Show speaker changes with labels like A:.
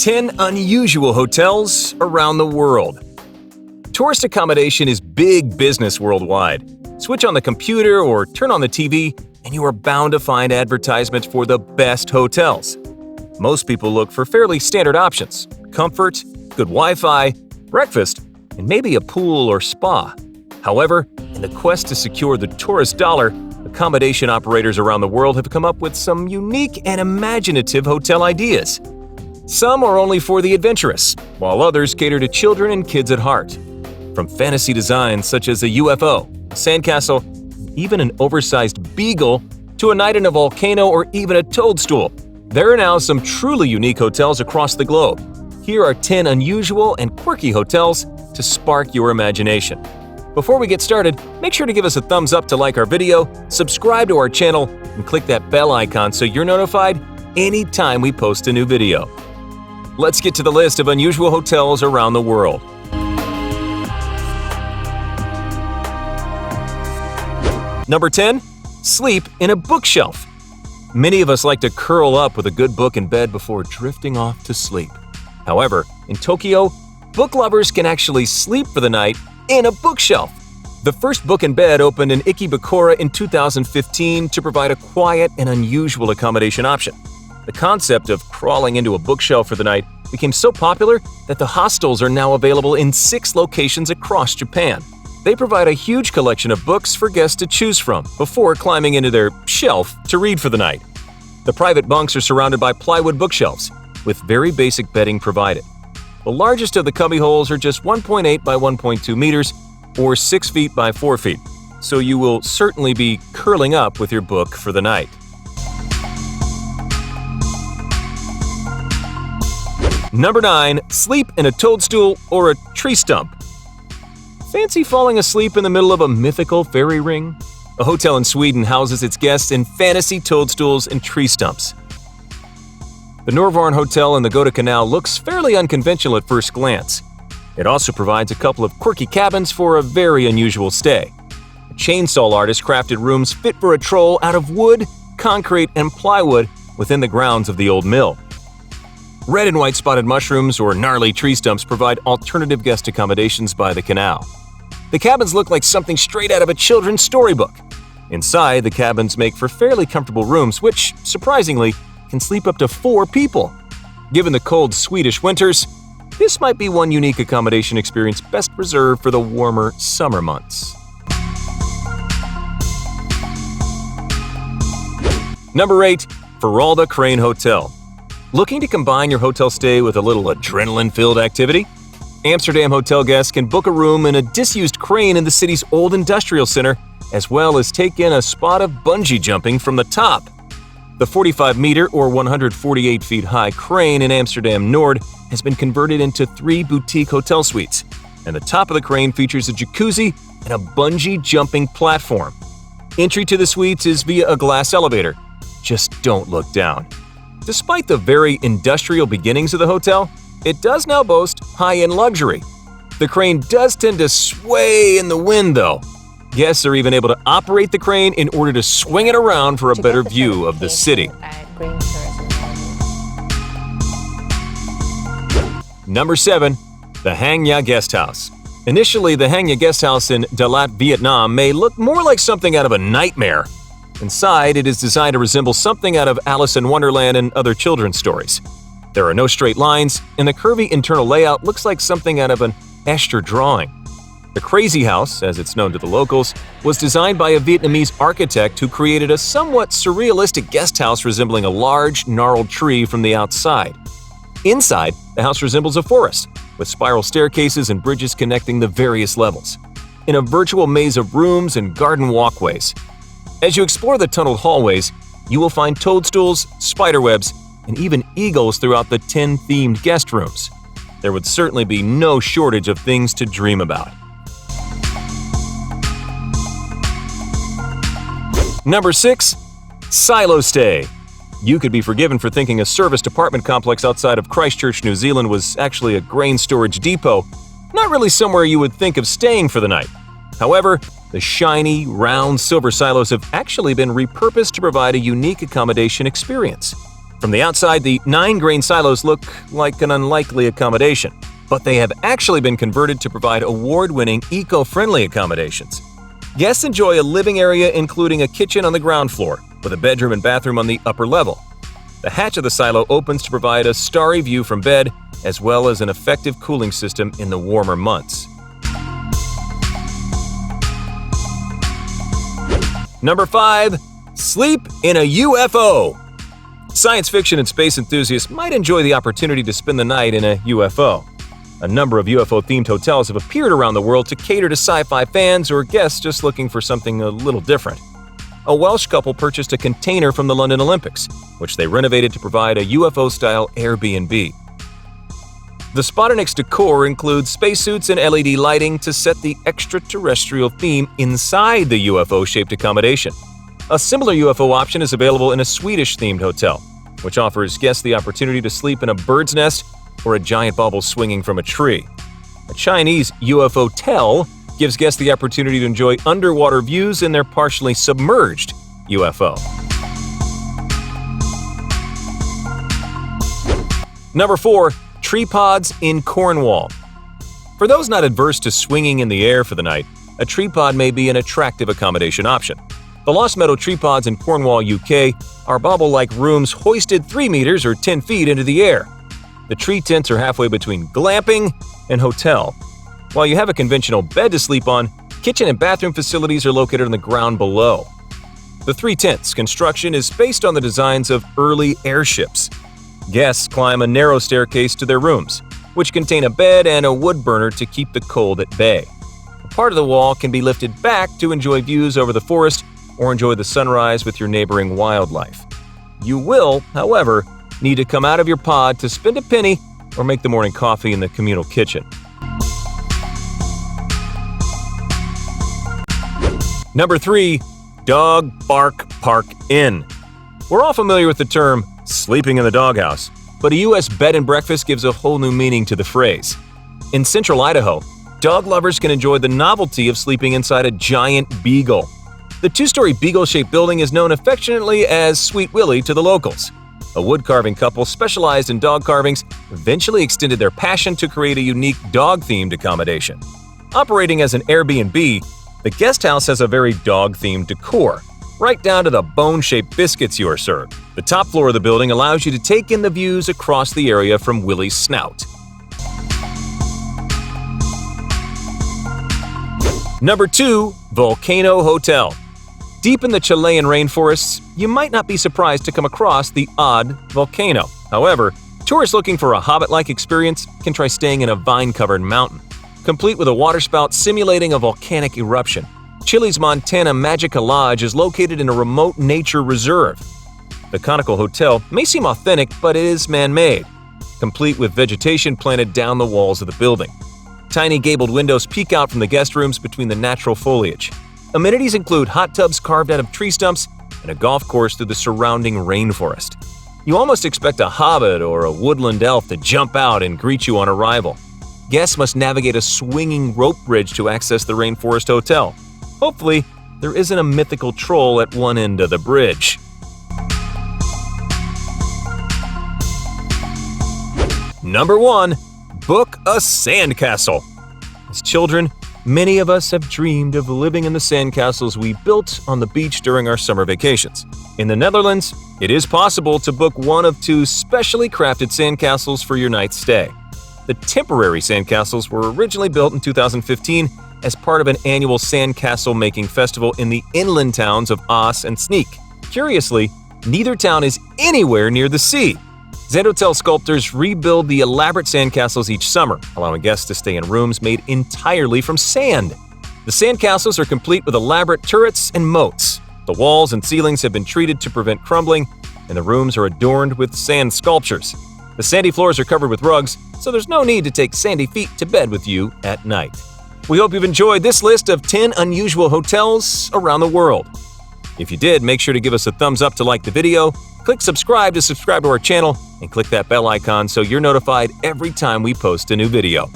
A: 10 unusual hotels around the world. Tourist accommodation is big business worldwide. Switch on the computer or turn on the TV, and you are bound to find advertisements for the best hotels. Most people look for fairly standard options: comfort, good Wi-Fi, breakfast, and maybe a pool or spa. However, in the quest to secure the tourist dollar, accommodation operators around the world have come up with some unique and imaginative hotel ideas. Some are only for the adventurous, while others cater to children and kids at heart. From fantasy designs such as a UFO, a sandcastle, even an oversized beagle, to a night in a volcano or even a toadstool, there are now some truly unique hotels across the globe. Here are 10 unusual and quirky hotels to spark your imagination. Before we get started, make sure to give us a thumbs up to like our video, subscribe to our channel, and click that bell icon so you're notified anytime we post a new video. Let's get to the list of unusual hotels around the world. Number 10. Sleep in a bookshelf. Many of us like to curl up with a good book in bed before drifting off to sleep. However, in Tokyo, book lovers can actually sleep for the night in a bookshelf. The first book in bed opened in Ikebukuro in 2015 to provide a quiet and unusual accommodation option. The concept of crawling into a bookshelf for the night became so popular that the hostels are now available in 6 locations across Japan. They provide a huge collection of books for guests to choose from before climbing into their shelf to read for the night. The private bunks are surrounded by plywood bookshelves, with very basic bedding provided. The largest of the cubbyholes are just 1.8 by 1.2 meters, or 6 feet by 4 feet, so you will certainly be curling up with your book for the night. Number 9. Sleep in a toadstool or a tree stump. Fancy falling asleep in the middle of a mythical fairy ring? A hotel in Sweden houses its guests in fantasy toadstools and tree stumps. The Norrvarn Hotel in the Gota Canal looks fairly unconventional at first glance. It also provides a couple of quirky cabins for a very unusual stay. A chainsaw artist crafted rooms fit for a troll out of wood, concrete, and plywood within the grounds of the old mill. Red and white spotted mushrooms or gnarly tree stumps provide alternative guest accommodations by the canal. The cabins look like something straight out of a children's storybook. Inside, the cabins make for fairly comfortable rooms, which, surprisingly, can sleep up to 4 people. Given the cold Swedish winters, this might be one unique accommodation experience best reserved for the warmer summer months. Number 8. Veralda Crane Hotel. Looking to combine your hotel stay with a little adrenaline-filled activity? Amsterdam hotel guests can book a room in a disused crane in the city's old industrial center, as well as take in a spot of bungee jumping from the top. The 45-meter or 148 feet high crane in Amsterdam Noord has been converted into 3 boutique hotel suites, and the top of the crane features a jacuzzi and a bungee jumping platform. Entry to the suites is via a glass elevator. Just don't look down. Despite the very industrial beginnings of the hotel, it does now boast high-end luxury. The crane does tend to sway in the wind, though. Guests are even able to operate the crane in order to swing it around for a better view of the city. Number 7. The Hangya Guest House. Initially, the Hangya Guest House in Dalat, Vietnam may look more like something out of a nightmare. Inside, it is designed to resemble something out of Alice in Wonderland and other children's stories. There are no straight lines, and the curvy internal layout looks like something out of an Escher drawing. The Crazy House, as it's known to the locals, was designed by a Vietnamese architect who created a somewhat surrealistic guest house resembling a large, gnarled tree from the outside. Inside, the house resembles a forest, with spiral staircases and bridges connecting the various levels, in a virtual maze of rooms and garden walkways. As you explore the tunneled hallways, you will find toadstools, spiderwebs, and even eagles throughout the 10 themed guest rooms. There would certainly be no shortage of things to dream about. Number 6. Silo Stay. You could be forgiven for thinking a serviced apartment complex outside of Christchurch, New Zealand was actually a grain storage depot, not really somewhere you would think of staying for the night. However, the shiny, round silver silos have actually been repurposed to provide a unique accommodation experience. From the outside, the 9-grain silos look like an unlikely accommodation, but they have actually been converted to provide award-winning, eco-friendly accommodations. Guests enjoy a living area including a kitchen on the ground floor, with a bedroom and bathroom on the upper level. The hatch of the silo opens to provide a starry view from bed, as well as an effective cooling system in the warmer months. Number 5. Sleep in a UFO. Science fiction and space enthusiasts might enjoy the opportunity to spend the night in a UFO. A number of UFO-themed hotels have appeared around the world to cater to sci-fi fans or guests just looking for something a little different. A Welsh couple purchased a container from the London Olympics, which they renovated to provide a UFO-style Airbnb. The Spotanix decor includes spacesuits and LED lighting to set the extraterrestrial theme inside the UFO-shaped accommodation. A similar UFO option is available in a Swedish-themed hotel, which offers guests the opportunity to sleep in a bird's nest or a giant bubble swinging from a tree. A Chinese UFO-tel gives guests the opportunity to enjoy underwater views in their partially submerged UFO. Number 4. Tree pods in Cornwall. For those not adverse to swinging in the air for the night, a tree pod may be an attractive accommodation option. The Lost Meadow tree pods in Cornwall, UK, are bubble-like rooms hoisted 3 meters or 10 feet into the air. The tree tents are halfway between glamping and hotel. While you have a conventional bed to sleep on, kitchen and bathroom facilities are located on the ground below. The 3 tents construction is based on the designs of early airships. Guests climb a narrow staircase to their rooms, which contain a bed and a wood burner to keep the cold at bay. A part of the wall can be lifted back to enjoy views over the forest or enjoy the sunrise with your neighboring wildlife. You will, however, need to come out of your pod to spend a penny or make the morning coffee in the communal kitchen. Number 3. Dog Bark Park Inn. We're all familiar with the term sleeping in the doghouse, but a U.S. bed and breakfast gives a whole new meaning to the phrase. In central Idaho, dog lovers can enjoy the novelty of sleeping inside a giant beagle. The 2-story beagle-shaped building is known affectionately as Sweet Willie to the locals. A wood-carving couple specialized in dog carvings eventually extended their passion to create a unique dog-themed accommodation. Operating as an Airbnb, the guest house has a very dog-themed decor, right down to the bone-shaped biscuits you are served. The top floor of the building allows you to take in the views across the area from Willie's snout. Number 2. Volcano Hotel. Deep in the Chilean rainforests, you might not be surprised to come across the odd volcano. However, tourists looking for a hobbit-like experience can try staying in a vine-covered mountain, complete with a waterspout simulating a volcanic eruption. Chile's Montana Magica Lodge is located in a remote nature reserve. The conical hotel may seem authentic, but it is man-made, complete with vegetation planted down the walls of the building. Tiny gabled windows peek out from the guest rooms between the natural foliage. Amenities include hot tubs carved out of tree stumps and a golf course through the surrounding rainforest. You almost expect a hobbit or a woodland elf to jump out and greet you on arrival. Guests must navigate a swinging rope bridge to access the Rainforest Hotel. Hopefully, there isn't a mythical troll at one end of the bridge. Number 1. Book a sandcastle. As children, many of us have dreamed of living in the sandcastles we built on the beach during our summer vacations. In the Netherlands, it is possible to book one of 2 specially crafted sandcastles for your night's stay. The temporary sandcastles were originally built in 2015 as part of an annual sandcastle making festival in the inland towns of Aas and Sneek. Curiously, neither town is anywhere near the sea. Sandhotel sculptors rebuild the elaborate sandcastles each summer, allowing guests to stay in rooms made entirely from sand. The sandcastles are complete with elaborate turrets and moats. The walls and ceilings have been treated to prevent crumbling, and the rooms are adorned with sand sculptures. The sandy floors are covered with rugs, so there's no need to take sandy feet to bed with you at night. We hope you've enjoyed this list of 10 unusual hotels around the world. If you did, make sure to give us a thumbs up to like the video, click subscribe to subscribe to our channel, and click that bell icon so you're notified every time we post a new video.